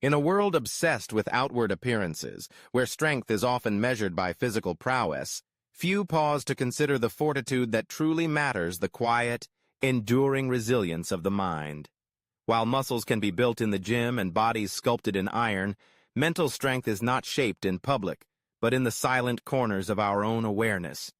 In a world obsessed with outward appearances, where strength is often measured by physical prowess, few pause to consider the fortitude that truly matters, the quiet, enduring resilience of the mind. While muscles can be built in the gym and bodies sculpted in iron, mental strength is not shaped in public, but in the silent corners of our own awareness.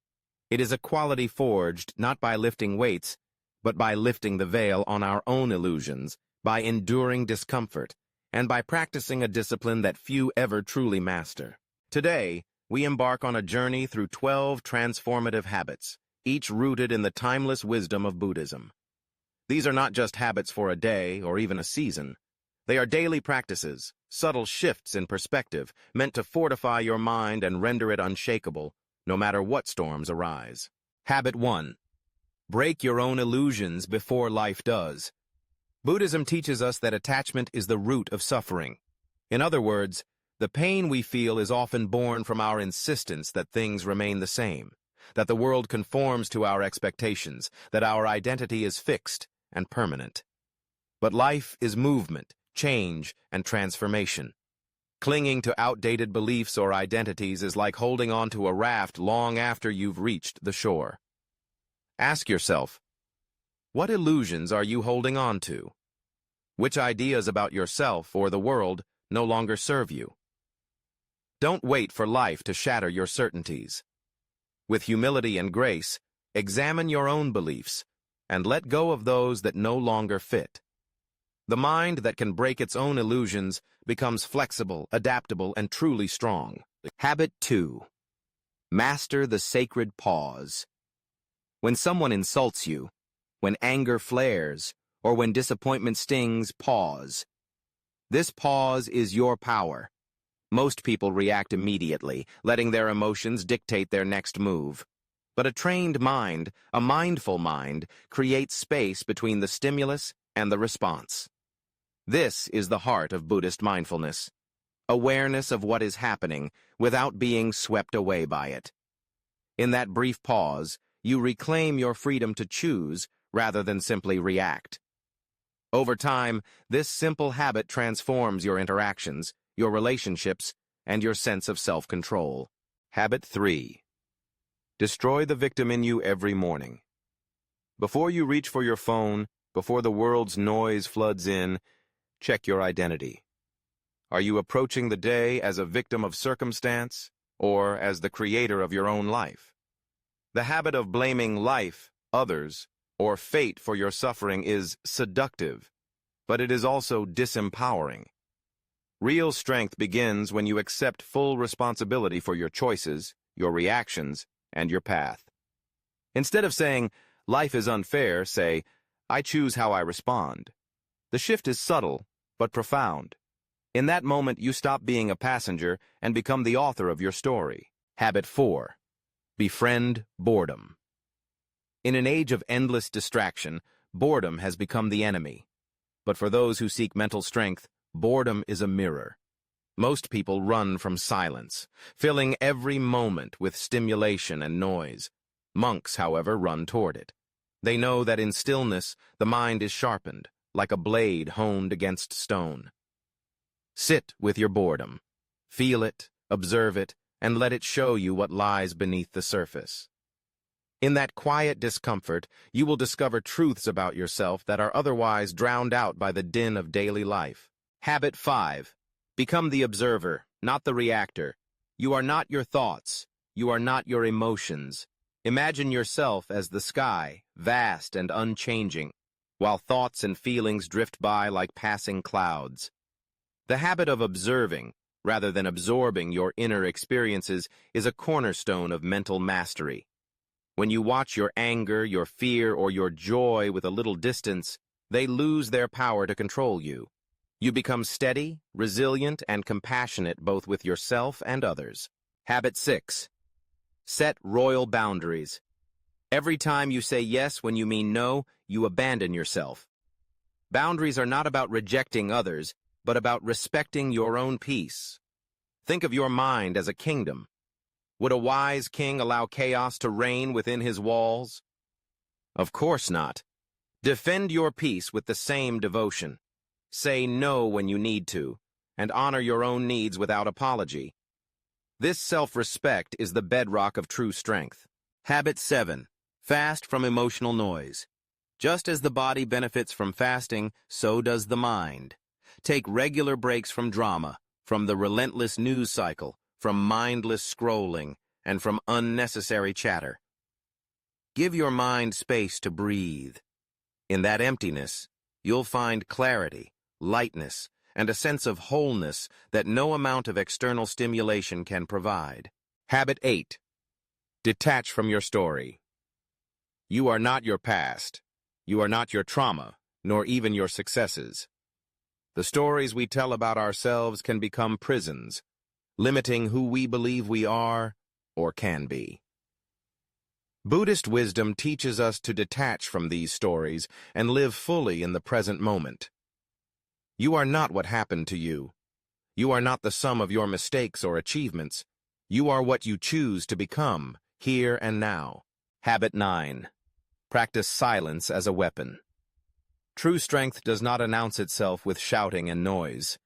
It is a quality forged not by lifting weights, but by lifting the veil on our own illusions, by enduring discomfort, and by practicing a discipline that few ever truly master. Today, we embark on a journey through 12 transformative habits, each rooted in the timeless wisdom of Buddhism. These are not just habits for a day or even a season. They are daily practices, subtle shifts in perspective, meant to fortify your mind and render it unshakable, no matter what storms arise. Habit 1. Break your own illusions before life does. Buddhism teaches us that attachment is the root of suffering. In other words, the pain we feel is often born from our insistence that things remain the same, that the world conforms to our expectations, that our identity is fixed and permanent. But life is movement, change, and transformation. Clinging to outdated beliefs or identities is like holding on to a raft long after you've reached the shore. Ask yourself, what illusions are you holding on to? Which ideas about yourself or the world no longer serve you? Don't wait for life to shatter your certainties. With humility and grace, examine your own beliefs and let go of those that no longer fit. The mind that can break its own illusions becomes flexible, adaptable, and truly strong. Habit 2. Master the sacred pause. When someone insults you, when anger flares, or when disappointment stings, pause. This pause is your power. Most people react immediately, letting their emotions dictate their next move. But a trained mind, a mindful mind, creates space between the stimulus and the response. This is the heart of Buddhist mindfulness. Awareness of what is happening without being swept away by it. In that brief pause, you reclaim your freedom to choose rather than simply react. Over time, this simple habit transforms your interactions, your relationships, and your sense of self-control. Habit 3. Destroy the victim in you every morning. Before you reach for your phone, before the world's noise floods in, check your identity. Are you approaching the day as a victim of circumstance or as the creator of your own life? The habit of blaming life, others, or fate for your suffering is seductive, but it is also disempowering. Real strength begins when you accept full responsibility for your choices, your reactions, and your path. Instead of saying, life is unfair, say, I choose how I respond. The shift is subtle, but profound. In that moment, you stop being a passenger and become the author of your story. Habit 4. Befriend boredom. In an age of endless distraction, boredom has become the enemy. But for those who seek mental strength, boredom is a mirror. Most people run from silence, filling every moment with stimulation and noise. Monks, however, run toward it. They know that in stillness, the mind is sharpened, like a blade honed against stone. Sit with your boredom. Feel it, observe it, and let it show you what lies beneath the surface. In that quiet discomfort, you will discover truths about yourself that are otherwise drowned out by the din of daily life. Habit 5. Become the observer, not the reactor. You are not your thoughts. You are not your emotions. Imagine yourself as the sky, vast and unchanging, while thoughts and feelings drift by like passing clouds. The habit of observing, rather than absorbing your inner experiences, is a cornerstone of mental mastery. When you watch your anger, your fear, or your joy with a little distance, they lose their power to control you. You become steady, resilient, and compassionate both with yourself and others. Habit 6. Set royal boundaries. Every time you say yes when you mean no, you abandon yourself. Boundaries are not about rejecting others, but about respecting your own peace. Think of your mind as a kingdom. Would a wise king allow chaos to reign within his walls? Of course not. Defend your peace with the same devotion. Say no when you need to, and honor your own needs without apology. This self-respect is the bedrock of true strength. Habit 7. Fast from emotional noise. Just as the body benefits from fasting, so does the mind. Take regular breaks from drama, from the relentless news cycle, from mindless scrolling, and from unnecessary chatter. Give your mind space to breathe. In that emptiness, you'll find clarity, lightness, and a sense of wholeness that no amount of external stimulation can provide. Habit 8. Detach from your story. You are not your past. You are not your trauma, nor even your successes. The stories we tell about ourselves can become prisons, limiting who we believe we are or can be. Buddhist wisdom teaches us to detach from these stories and live fully in the present moment. You are not what happened to you. You are not the sum of your mistakes or achievements. You are what you choose to become, here and now. Habit 9. Practice silence as a weapon. True strength does not announce itself with shouting and noise.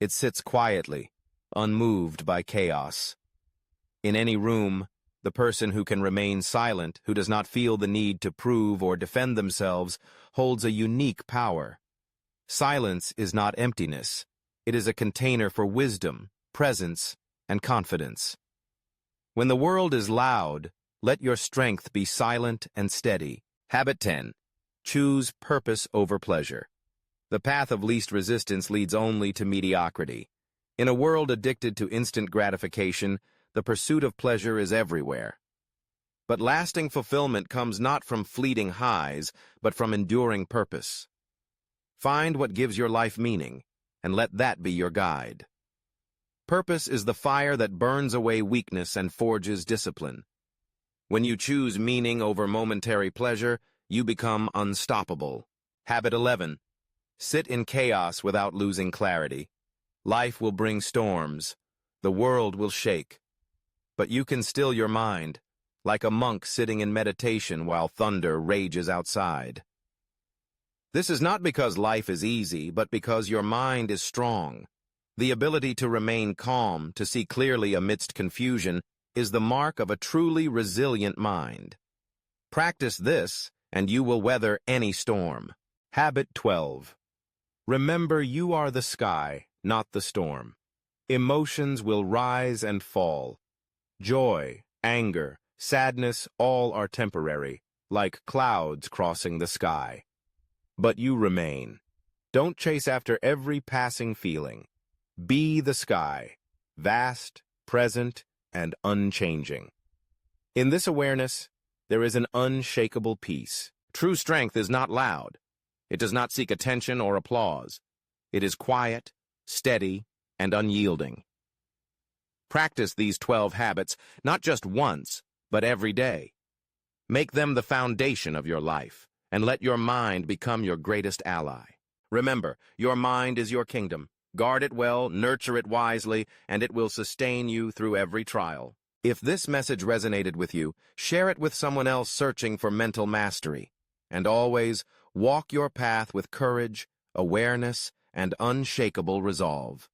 It sits quietly, unmoved by chaos. In any room, the person who can remain silent, who does not feel the need to prove or defend themselves, holds a unique power. Silence is not emptiness. It is a container for wisdom, presence, and confidence. When the world is loud, let your strength be silent and steady. Habit 10. Choose purpose over pleasure. The path of least resistance leads only to mediocrity. In a world addicted to instant gratification, the pursuit of pleasure is everywhere. But lasting fulfillment comes not from fleeting highs, but from enduring purpose. Find what gives your life meaning, and let that be your guide. Purpose is the fire that burns away weakness and forges discipline. When you choose meaning over momentary pleasure, you become unstoppable. Habit 11. Sit in chaos without losing clarity. Life will bring storms. The world will shake. But you can still your mind, like a monk sitting in meditation while thunder rages outside. This is not because life is easy, but because your mind is strong. The ability to remain calm, to see clearly amidst confusion, is the mark of a truly resilient mind. Practice this, and you will weather any storm. Habit 12. Remember, you are the sky, not the storm. Emotions will rise and fall. Joy, anger, sadness, all are temporary, like clouds crossing the sky. But you remain. Don't chase after every passing feeling. Be the sky, vast, present, and unchanging. In this awareness, there is an unshakable peace. True strength is not loud. It does not seek attention or applause. It is quiet, steady, and unyielding. Practice these 12 habits not just once, but every day. Make them the foundation of your life, and let your mind become your greatest ally. Remember, your mind is your kingdom. Guard it well, nurture it wisely, and it will sustain you through every trial. If this message resonated with you, share it with someone else searching for mental mastery. And always, walk your path with courage, awareness, and unshakable resolve.